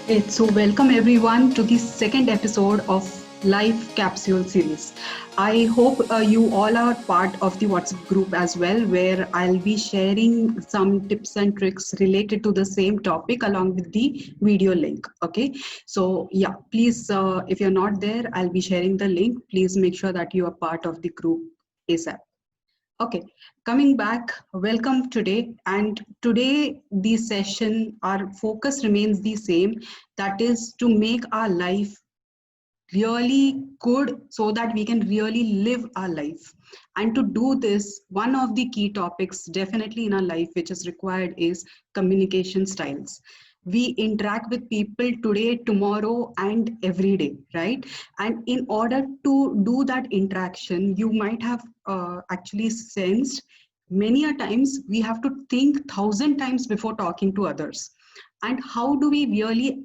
So welcome everyone to the second episode of Life Capsule series. I hope you all are part of the WhatsApp group as well, where I'll be sharing some tips and tricks related to the same topic along with the video link. Okay, so yeah, please, if you're not there, I'll be sharing the link. Please make sure that you are part of the group ASAP. Okay, coming back, welcome today. And today, the session, our focus remains the same, that is to make our life really good so that we can really live our life. And to do this, one of the key topics definitely in our life which is required is communication styles. We interact with people today, tomorrow, and every day, right? And in order to do that interaction, you might have actually sensed many a times we have to think 1,000 times before talking to others. And how do we really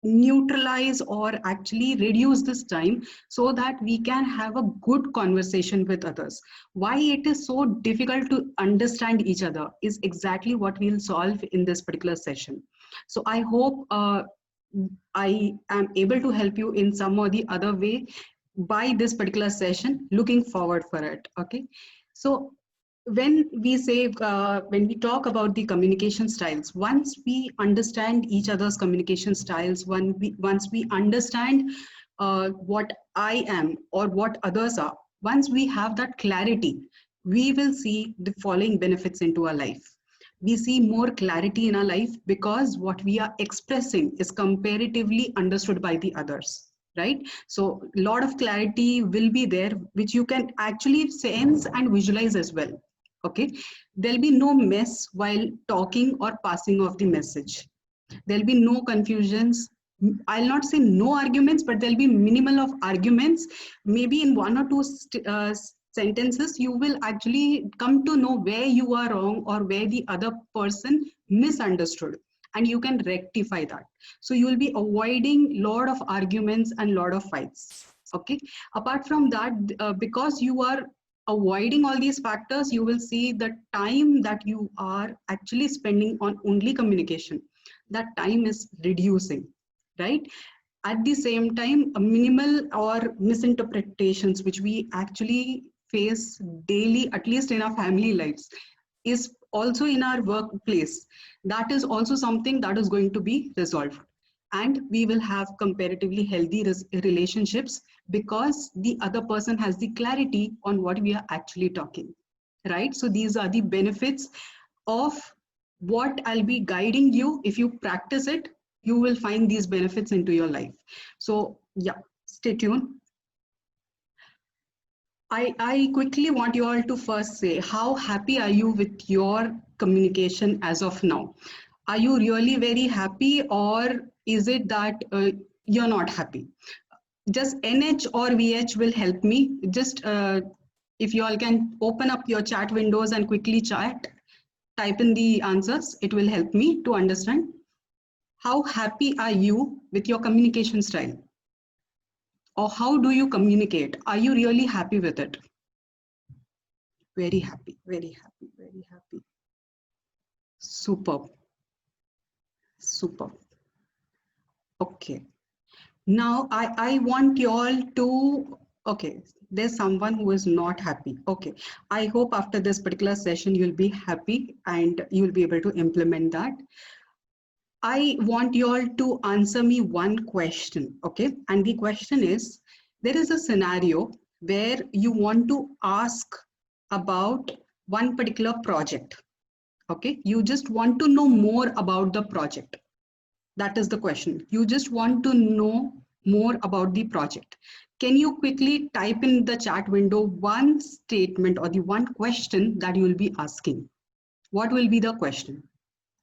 neutralize or actually reduce this time so that we can have a good conversation with others? Why it is so difficult to understand each other is exactly what we'll solve in this particular session. So I hope I am able to help you in some or the other way by this particular session. Looking forward for it. Okay, so when we talk about the communication styles, once we understand each other's communication styles, once we understand what I am or what others are, once we have that clarity, we will see the following benefits into our life. We see more clarity in our life because what we are expressing is comparatively understood by the others, right? So a lot of clarity will be there which you can actually sense and visualize as well. Okay, there'll be no mess while talking or passing off the message. There'll be no confusions. I'll not say no arguments, but there'll be minimal of arguments. Maybe in one or two sentences you will actually come to know where you are wrong or where the other person misunderstood, and you can rectify that. So you will be avoiding lot of arguments and lot of fights. Okay, apart from that, because you are avoiding all these factors, you will see the time that you are actually spending on only communication, that time is reducing, right? At the same time, a minimal or misinterpretations which we actually face daily, at least in our family lives, is also in our workplace. That is also something that is going to be resolved, and we will have comparatively healthy relationships because the other person has the clarity on what we are actually talking, right? So these are the benefits of what I'll be guiding you. If you practice it, you will find these benefits into your life. So yeah, stay tuned. I quickly want you all to first say, how happy are you with your communication as of now? Are you really very happy, or is it that you're not happy? Just NH or VH will help me. Just if you all can open up your chat windows and quickly chat, type in the answers, it will help me to understand. How happy are you with your communication style? Or how do you communicate? Are you really happy with it? Very happy, very happy, very happy. Superb, superb. Okay. Now I want you all to, okay, there's someone who is not happy. Okay. I hope after this particular session, you'll be happy and you'll be able to implement that. I want you all to answer me one question, okay? And the question is, there is a scenario where you want to ask about one particular project, okay? You just want to know more about the project. That is the question. You just want to know more about the project. Can you quickly type in the chat window one statement or the one question that you will be asking? What will be the question?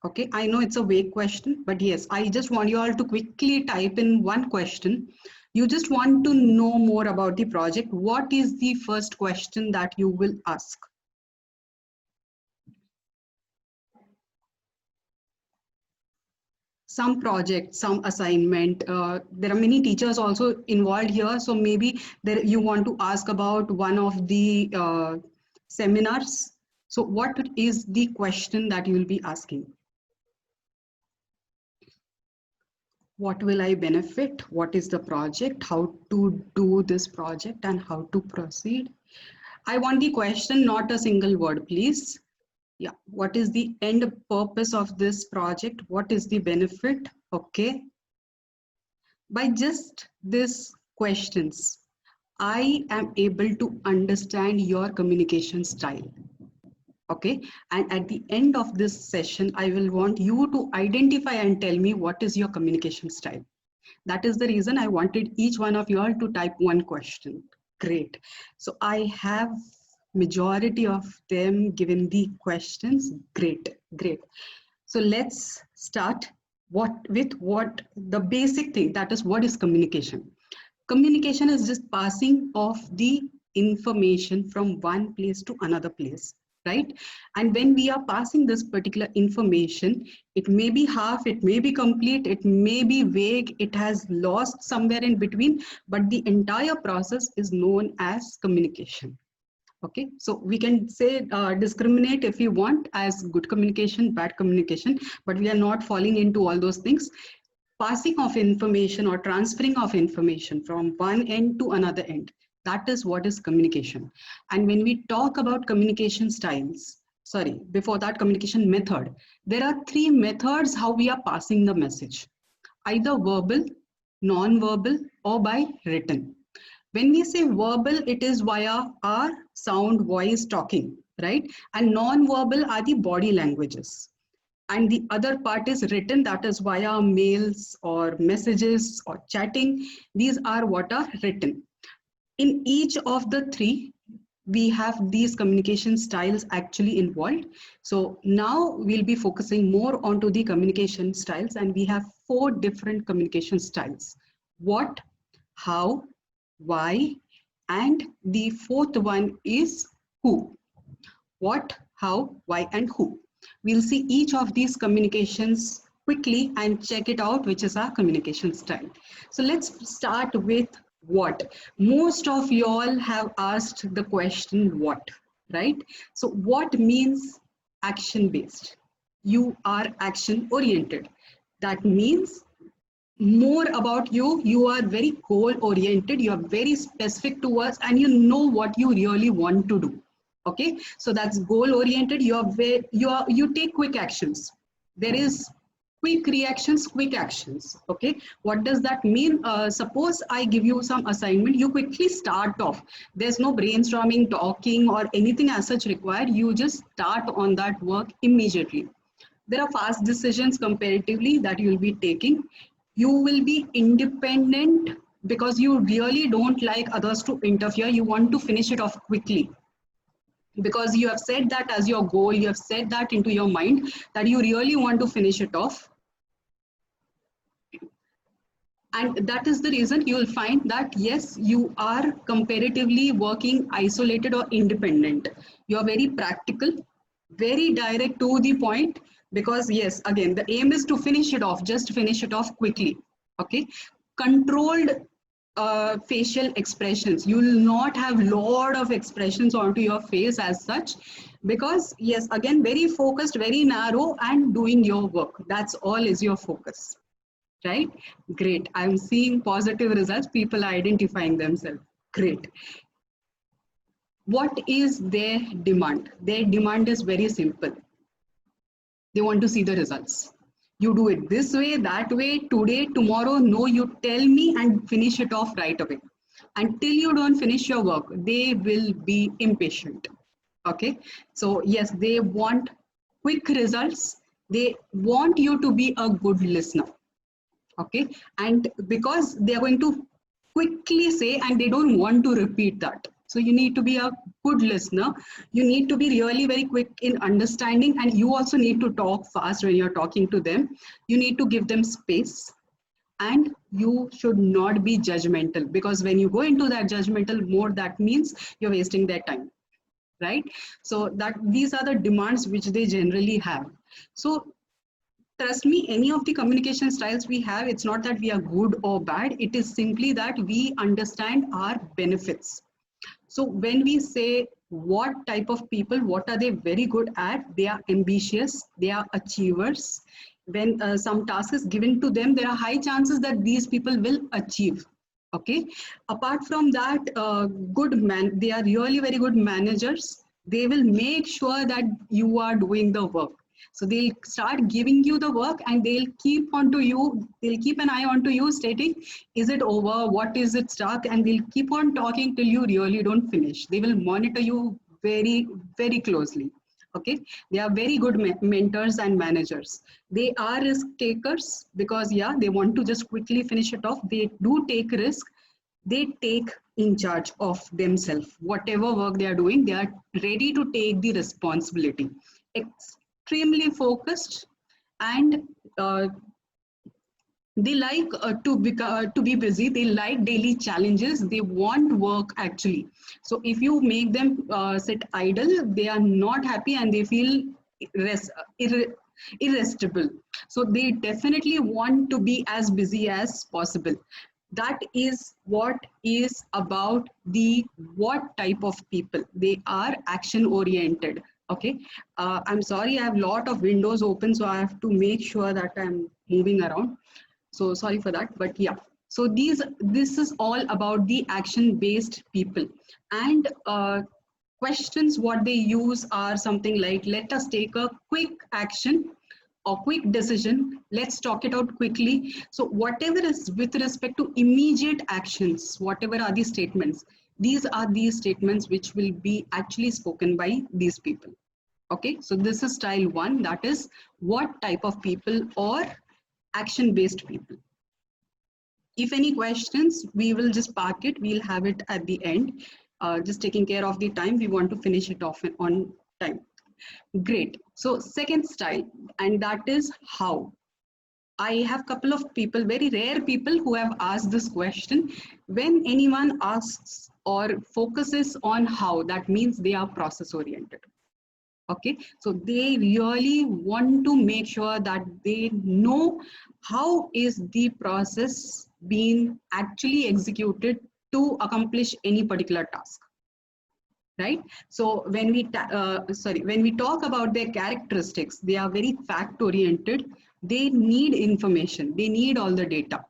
Okay, I know it's a vague question, but yes, I just want you all to quickly type in one question. You just want to know more about the project. What is the first question that you will ask? Some project, some assignment. There are many teachers also involved here. So maybe there you want to ask about one of the seminars. So what is the question that you will be asking? What will I benefit? What is the project? How to do this project and how to proceed? I want the question, not a single word, please. Yeah, what is the end purpose of this project? What is the benefit? Okay. By just these questions, I am able to understand your communication style. Okay. And at the end of this session, I will want you to identify and tell me what is your communication style. That is the reason I wanted each one of you all to type one question. Great. So I have majority of them given the questions. Great, great. So let's start what the basic thing, that is, what is communication? Communication is just passing of the information from one place to another place, right? And when we are passing this particular information, it may be half, it may be complete, it may be vague, it has lost somewhere in between, but the entire process is known as communication. Okay, so we can say discriminate if you want as good communication, bad communication, but we are not falling into all those things. Passing of information or transferring of information from one end to another end, that is what is communication. And when we talk about communication styles, sorry, before that, communication method, there are three methods how we are passing the message: either verbal, non-verbal, or by written. When we say verbal, it is via our sound, voice, talking, right? And non-verbal are the body languages. And the other part is written, that is via mails or messages or chatting. These are what are written. In each of the three, we have these communication styles actually involved. So now we'll be focusing more onto the communication styles, and we have 4 different communication styles: what, how, why, and the fourth one is who. What, how, why, and who. We'll see each of these communications quickly and check it out, which is our communication style. So let's start with what. Most of you all have asked the question what, right? So what means action based? You are action oriented. That means more about you are very goal oriented, you are very specific towards, and you know what you really want to do. Okay, so that's goal oriented. You take quick actions. There is quick reactions, quick actions. Okay, what does that mean? Suppose I give you some assignment, you quickly start off. There's no brainstorming, talking, or anything as such required. You just start on that work immediately. There are fast decisions comparatively that you'll be taking. You will be independent because you really don't like others to interfere. You want to finish it off quickly because you have set that as your goal. You have set that into your mind that you really want to finish it off. And that is the reason you will find that, yes, you are comparatively working isolated or independent. You are very practical, very direct to the point, because yes, again, the aim is to finish it off, just finish it off quickly. Okay, controlled facial expressions. You will not have lot of expressions onto your face as such, because yes, again, very focused, very narrow, and doing your work. That's all is your focus. Right? Great. I'm seeing positive results. People are identifying themselves. Great. What is their demand? Their demand is very simple. They want to see the results. You do it this way, that way, today, tomorrow. No, you tell me and finish it off right away. Until you don't finish your work, they will be impatient. Okay. So yes, they want quick results. They want you to be a good listener. Okay, and because they are going to quickly say and they don't want to repeat that, so you need to be a good listener. You need to be really very quick in understanding, and you also need to talk fast when you're talking to them. You need to give them space, and you should not be judgmental, because when you go into that judgmental mode, that means you're wasting their time, right? So that these are the demands which they generally have. So trust me, any of the communication styles we have, it's not that we are good or bad. It is simply that we understand our benefits. So when we say what type of people, what are they very good at? They are ambitious, they are achievers. When some task is given to them, there are high chances that these people will achieve. Okay. Apart from that, they are really very good managers. They will make sure that you are doing the work. So they'll start giving you the work and they'll keep on to you, they'll keep an eye on to you stating, is it over? What is it stuck? And they'll keep on talking till you really don't finish. They will monitor you very, very closely. Okay. They are very good mentors and managers. They are risk takers because yeah, they want to just quickly finish it off. They do take risk. They take in charge of themselves. Whatever work they are doing, they are ready to take the responsibility. Extremely focused, and they like to be busy. They like daily challenges. They want work actually. So if you make them sit idle, they are not happy and they feel irresistible. So they definitely want to be as busy as possible. That is what is about the what type of people. They are action oriented. Okay. I'm sorry, I have a lot of windows open, so I have to make sure that I'm moving around. So sorry for that, but yeah. So this is all about the action-based people. And questions what they use are something like, let us take a quick action or quick decision. Let's talk it out quickly. So whatever is with respect to immediate actions, whatever are these statements, these are these statements which will be actually spoken by these people. Okay, so this is style 1, that is what type of people or action-based people. If any questions, we will just park it. We'll have it at the end. Just taking care of the time. We want to finish it off on time. Great. So second style, and that is how. I have a couple of people, very rare people who have asked this question. When anyone asks or focuses on how, that means they are process oriented. Okay, so they really want to make sure that they know how is the process being actually executed to accomplish any particular task, right? So when we when we talk about their characteristics, they are very fact oriented. They need information, they need all the data,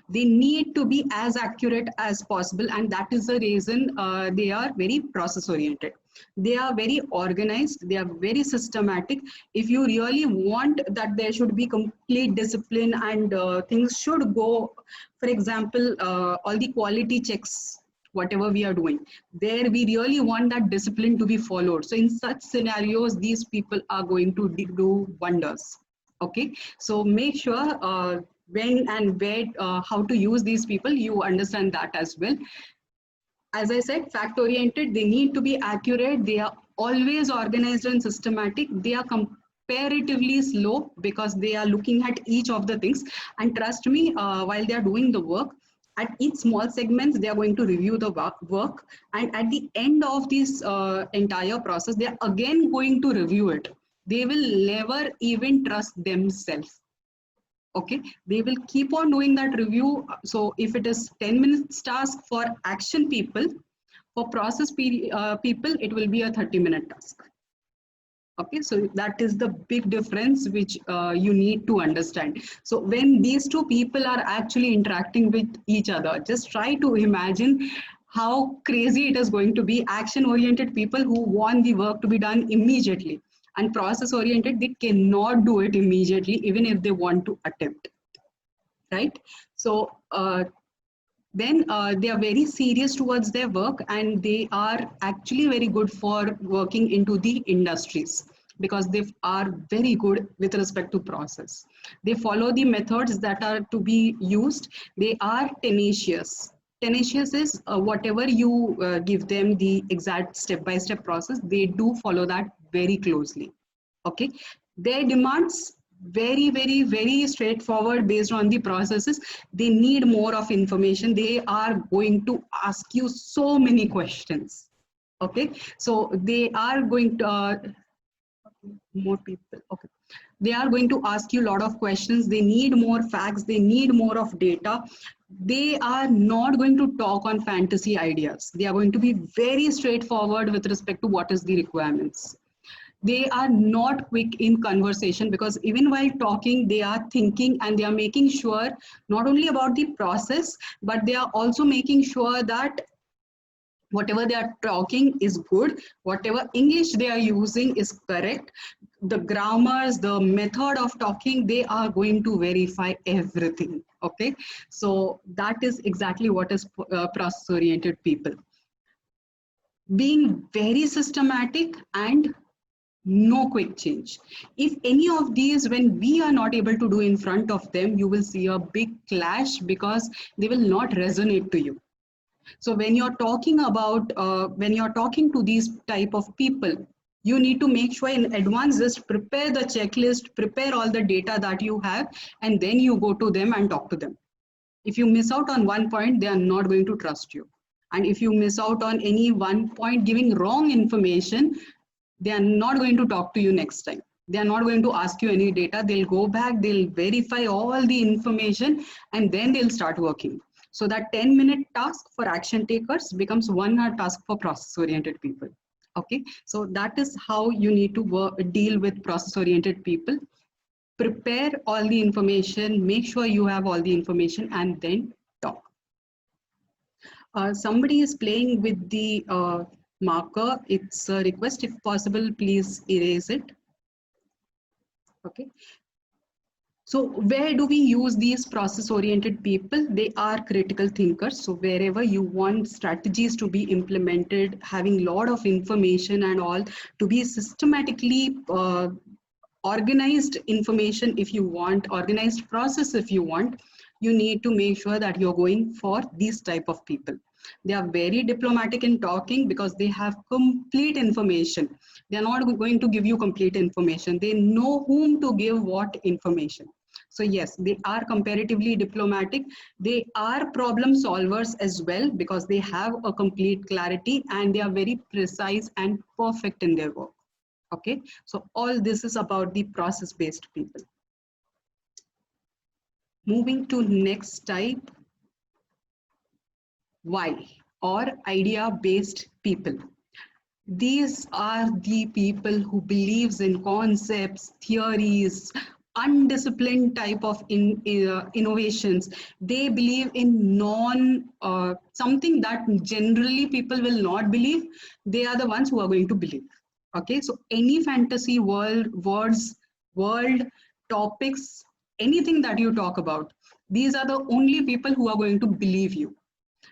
they need to be as accurate as possible, and that is the reason they are very process oriented. They are very organized, they are very systematic. If you really want that there should be complete discipline and things should go, for example, all the quality checks, whatever we are doing, there we really want that discipline to be followed. So in such scenarios, these people are going to do wonders. Okay, so make sure when and where, how to use these people, you understand that as well. As I said, fact oriented, they need to be accurate, they are always organized and systematic, they are comparatively slow because they are looking at each of the things. And trust me, while they are doing the work, at each small segments, they are going to review the work. And at the end of this entire process, they are again going to review it. They will never even trust themselves. Okay, they will keep on doing that review. So if it is 10 minutes task for action people, for process people, it will be a 30-minute task. Okay, so that is the big difference which you need to understand. So when these two people are actually interacting with each other, just try to imagine how crazy it is going to be. Action oriented people who want the work to be done immediately, and process oriented, they cannot do it immediately even if they want to attempt, right? So then they are very serious towards their work, and they are actually very good for working into the industries because they are very good with respect to process. They follow the methods that are to be used. They are tenacious. Tenacious is whatever you give them the exact step-by-step process, they do follow that very closely. Okay, their demands very, very, very straightforward based on the processes. They need more of information. They are going to ask you so many questions. Okay, so they are going to more people. Okay. They are going to ask you a lot of questions. They need more facts. They need more of data. They are not going to talk on fantasy ideas. They are going to be very straightforward with respect to what is the requirements. They are not quick in conversation, because even while talking, they are thinking and they are making sure not only about the process, but they are also making sure that whatever they are talking is good, whatever English they are using is correct, the grammars, the method of talking, they are going to verify everything. Okay, so that is exactly what is process oriented people. Being very systematic and no quick change. If any of these, when we are not able to do in front of them, you will see a big clash, because they will not resonate to you. So when you're talking about, when you're talking to these type of people, you need to make sure in advance, just prepare the checklist, prepare all the data that you have, and then you go to them and talk to them. If you miss out on one point, they are not going to trust you. And if you miss out on any one point giving wrong information, they are not going to talk to you next time. They are not going to ask you any data. They'll go back, they'll verify all the information, and then they'll start working. So that 10-minute task for action takers becomes 1 hour task for process oriented people. Okay, so that is how you need to deal with process oriented people. Prepare all the information, make sure you have all the information, and then talk. Somebody is playing with the marker. It's a request, if possible, please erase it. Okay. So where do we use these process oriented people? They are critical thinkers. So wherever you want strategies to be implemented, having a lot of information and all, to be systematically organized information, if you want, organized process if you want, you need to make sure that you're going for these type of people. They are very diplomatic in talking because they have complete information. They are not going to give you complete information. They know whom to give what information. So yes, they are comparatively diplomatic. They are problem solvers as well, because they have a complete clarity and they are very precise and perfect in their work. Okay, so all this is about the process-based people. Moving to next type, why, or idea-based people. These are the people who believes in concepts, theories, undisciplined type of innovations. They believe in something that generally people will not believe. They are the ones who are going to believe. Okay, so any fantasy world topics, anything that you talk about, these are the only people who are going to believe you.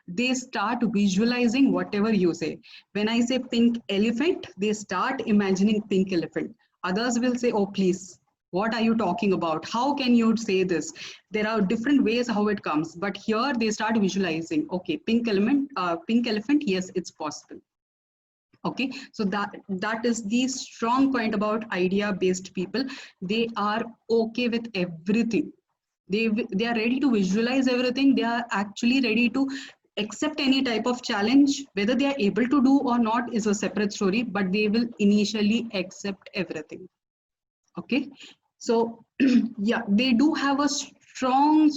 They start visualizing whatever you say. When I say pink elephant, they start imagining pink elephant. Others will say, oh, please, what are you talking about? How can you say this? There are different ways how it comes, but here they start visualizing, okay, pink elephant, yes, it's possible. Okay, so that is the strong point about idea based people. They are okay with everything. They are ready to visualize everything. They are actually ready to accept any type of challenge. Whether they are able to do or not is a separate story, but they will initially accept everything. Okay, so yeah, they do have a strong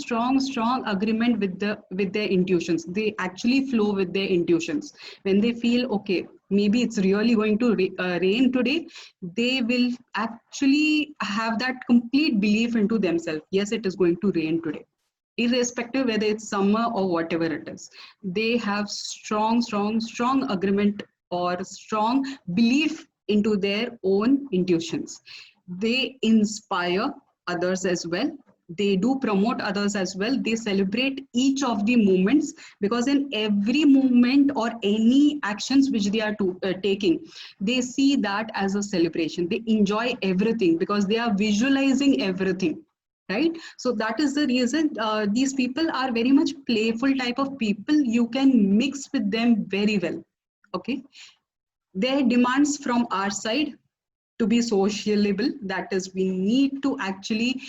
agreement with their intuitions. They actually flow with their intuitions. When they feel, okay, maybe it's really going to rain today, they will actually have that complete belief into themselves. Yes, it is going to rain today, irrespective whether it's summer or whatever it is. They have strong agreement or strong belief into their own intuitions. They inspire others as well. They do promote others as well. They celebrate each of the movements, because in every movement or any actions which they are taking, they see that as a celebration. They enjoy everything because they are visualizing everything, right? So that is the reason these people are very much playful type of people. You can mix with them very well. Okay, their demands from our side to be sociable, that is, we need to actually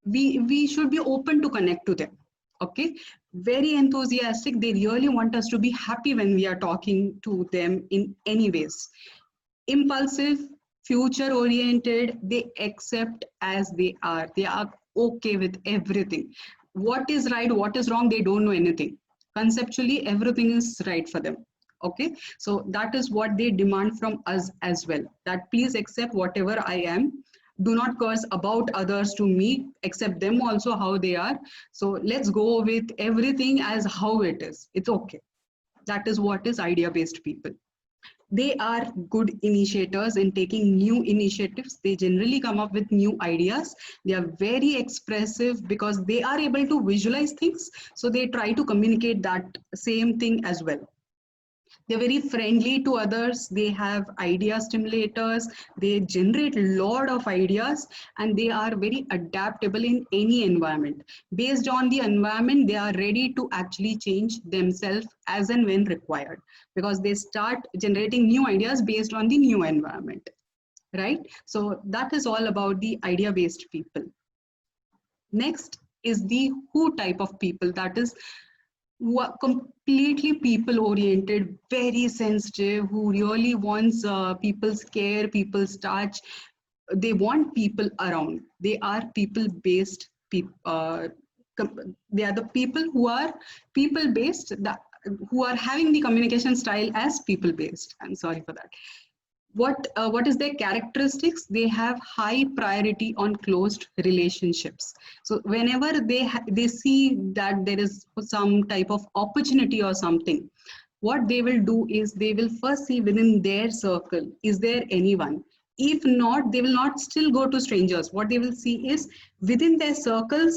we should be open to connect to them. Okay, very enthusiastic. They really want us to be happy when we are talking to them in any ways. Impulsive, future oriented, they accept as they are okay with everything. What is right, what is wrong, they don't know anything. Conceptually everything is right for them. Okay, so that is what they demand from us as well, that please accept whatever I am, do not curse about others to me, accept them also how they are. So let's go with everything as how it is, it's okay. That is what is idea based people. They are good initiators in taking new initiatives. They generally come up with new ideas. They are very expressive because they are able to visualize things, so they try to communicate that same thing as well. They're very friendly to others. They have idea stimulators. They generate a lot of ideas, and they are very adaptable in any environment. Based on the environment, they are ready to actually change themselves as and when required, because they start generating new ideas based on the new environment, right? So that is all about the idea based people. Next is the who type of people, that is who are completely people oriented, very sensitive, who really wants people's care, people's touch. They want people around. They are people based people. They are the people who are people based, who are having the communication style as people based. I'm sorry for that. What is their characteristics? They have high priority on closed relationships. So whenever they see that there is some type of opportunity or something, what they will do is they will first see within their circle, is there anyone? If not, they will not still go to strangers. What they will see is within their circle,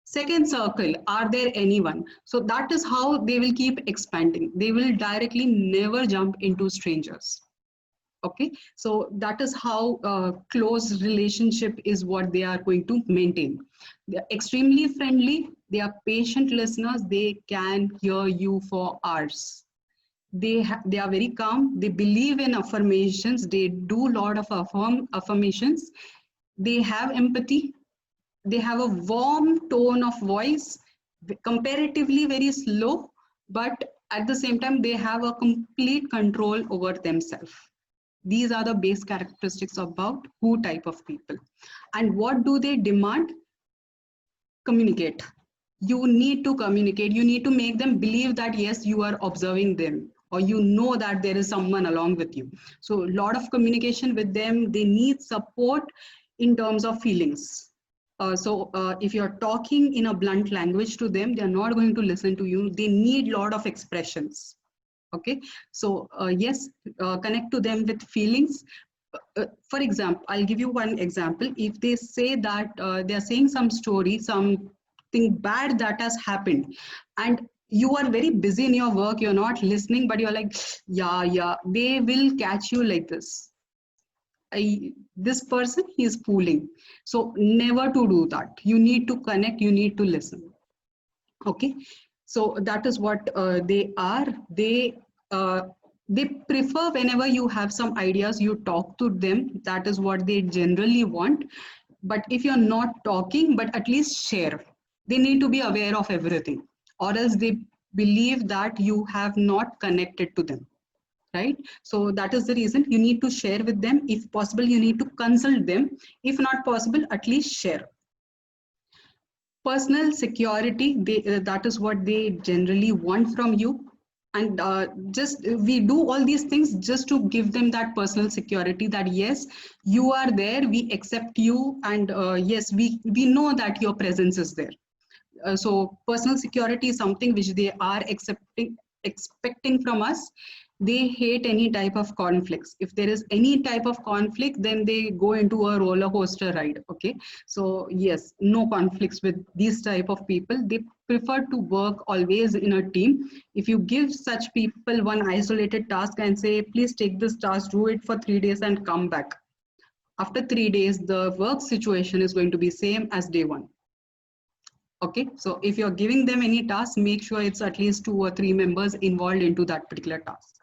second circle, are there anyone? So that is how they will keep expanding. They will directly never jump into strangers. Okay, so that is how close relationship is what they are going to maintain. They are extremely friendly, they are patient listeners, they can hear you for hours. They are very calm, they believe in affirmations, they do a lot of affirmations, they have empathy, they have a warm tone of voice, comparatively very slow, but at the same time they have a complete control over themselves. These are the base characteristics about who type of people. And what do they demand? Communicate. You need to communicate. You need to make them believe that yes, you are observing them, or you know that there is someone along with you. So a lot of communication with them. They need support in terms of feelings. If you're talking in a blunt language to them, they're not going to listen to you. They need a lot of expressions. Okay, so yes, connect to them with feelings. For example, I'll give you one example. If they say that they're saying some story, something bad that has happened, and you are very busy in your work, you're not listening, but you're like, yeah, they will catch you like this. This person, he is fooling. So never to do that. You need to connect, you need to listen. Okay, so that is what they are. They prefer whenever you have some ideas, you talk to them. That is what they generally want. But if you're not talking, but at least share. They need to be aware of everything, or else they believe that you have not connected to them, right? So that is the reason you need to share with them. If possible, you need to consult them. If not possible, at least share. Personal security, that is what they generally want from you. And just we do all these things just to give them that personal security, that yes, you are there, we accept you, and yes, we know that your presence is there. So personal security is something which they are expecting from us. They hate any type of conflicts. If there is any type of conflict, then they go into a roller coaster ride. Okay, so yes, no conflicts with these type of people. They prefer to work always in a team. If you give such people one isolated task and say, please take this task, do it for 3 days and come back, after 3 days the work situation is going to be same as day one. Okay, so if you're giving them any task, make sure it's at least 2 or 3 members involved into that particular task.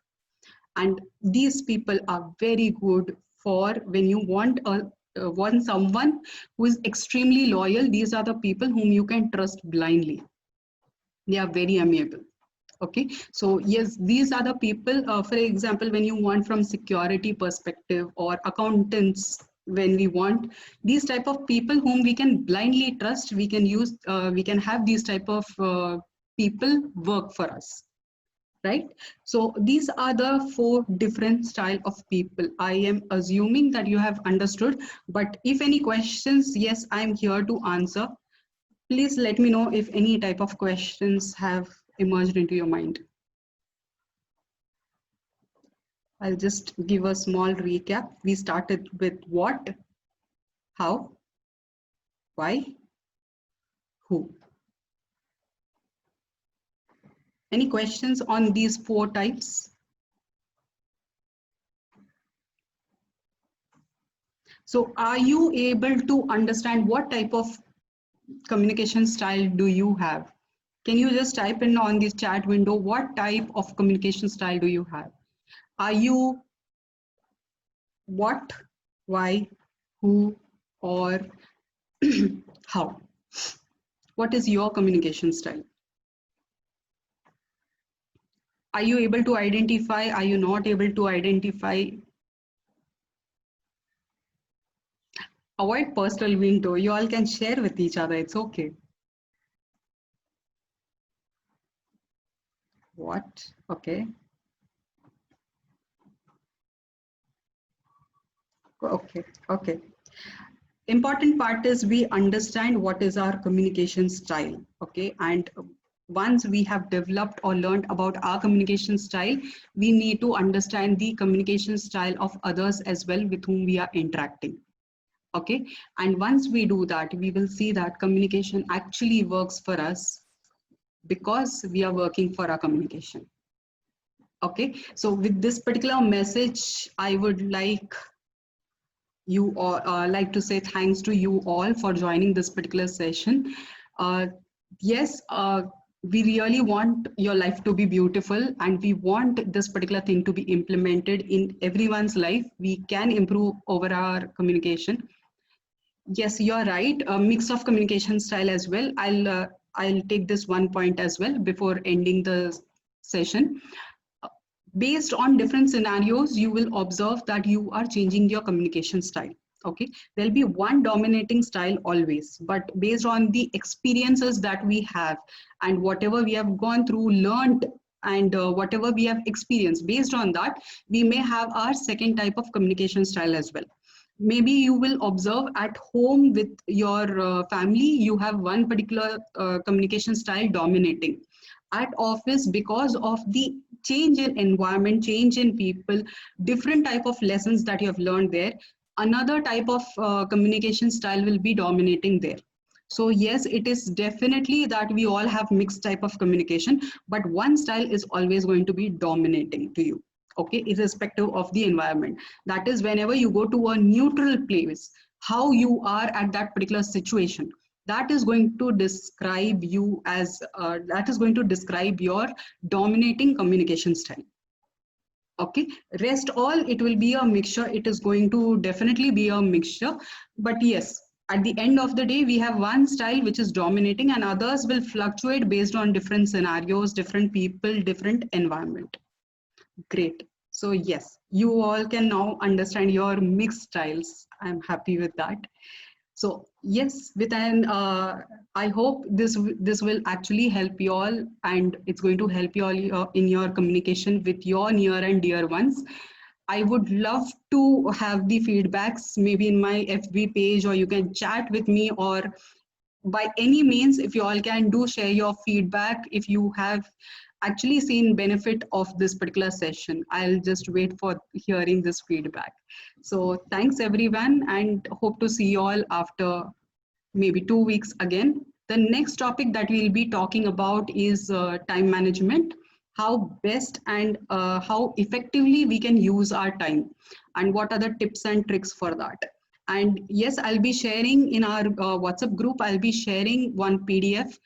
And these people are very good for when you want someone who is extremely loyal. These are the people whom you can trust blindly. They are very amiable. Okay, so yes, these are the people, for example, when you want from security perspective or accountants, when we want these type of people whom we can blindly trust, we can use, we can have these type of people work for us, right? So these are the four different style of people. I am assuming that you have understood, but if any questions, yes, I'm here to answer. Please let me know if any type of questions have emerged into your mind. I'll just give a small recap. We started with what, how, why, who. Any questions on these four types? So are you able to understand what type of communication style do you have? Can you just type in on this chat window, what type of communication style do you have? Are you what, why, who, or how? What is your communication style? Are you able to identify? Are you not able to identify? Avoid personal window. You all can share with each other. It's okay. What? Okay. Okay. Okay. Important part is we understand what is our communication style. Okay. And once we have developed or learned about our communication style, we need to understand the communication style of others as well with whom we are interacting. Okay. And once we do that, we will see that communication actually works for us because we are working for our communication. Okay, so with this particular message, I would like you all like to say thanks to you all for joining this particular session. Yes, we really want your life to be beautiful, and we want this particular thing to be implemented in everyone's life. We can improve over our communication. Yes, you're right. A mix of communication style as well. I'll take this one point as well before ending the session. Based on different scenarios, you will observe that you are changing your communication style. Okay, there'll be one dominating style always, but based on the experiences that we have and whatever we have gone through, learned, and whatever we have experienced, based on that, we may have our second type of communication style as well. Maybe you will observe at home with your family, you have one particular communication style dominating. At office, because of the change in environment, change in people, different type of lessons that you have learned there, another type of communication style will be dominating there. So yes, it is definitely that we all have mixed type of communication, but one style is always going to be dominating to you. Okay, irrespective of the environment. That is whenever you go to a neutral place, how you are at that particular situation, that is going to describe you as that is going to describe your dominating communication style. Okay, rest all, it will be a mixture, it is going to definitely be a mixture. But yes, at the end of the day, we have one style which is dominating, and others will fluctuate based on different scenarios, different people, different environment. Great. So yes, you all can now understand your mixed styles. I'm happy with that. So yes, with an I hope this will actually help you all, and it's going to help you all in your communication with your near and dear ones. I would love to have the feedbacks maybe in my FB page, or you can chat with me, or by any means, if you all can do share your feedback, if you have actually seen benefit of this particular session. I'll just wait for hearing this feedback. So thanks everyone, and hope to see you all after maybe 2 weeks again. The next topic that we'll be talking about is time management, how best and how effectively we can use our time, and what are the tips and tricks for that. And yes, I'll be sharing in our WhatsApp group, I'll be sharing one PDF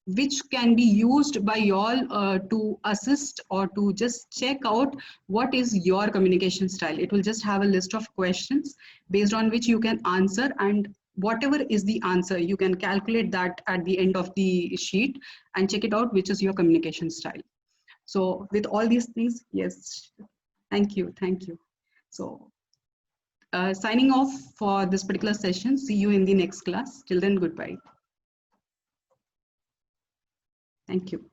which can be used by y'all to assist or to just check out what is your communication style. It will just have a list of questions based on which you can answer, and whatever is the answer, you can calculate that at the end of the sheet and check it out which is your communication style. So with all these things, yes, thank you. So signing off for this particular session. See you in the next class. Till then, goodbye. Thank you.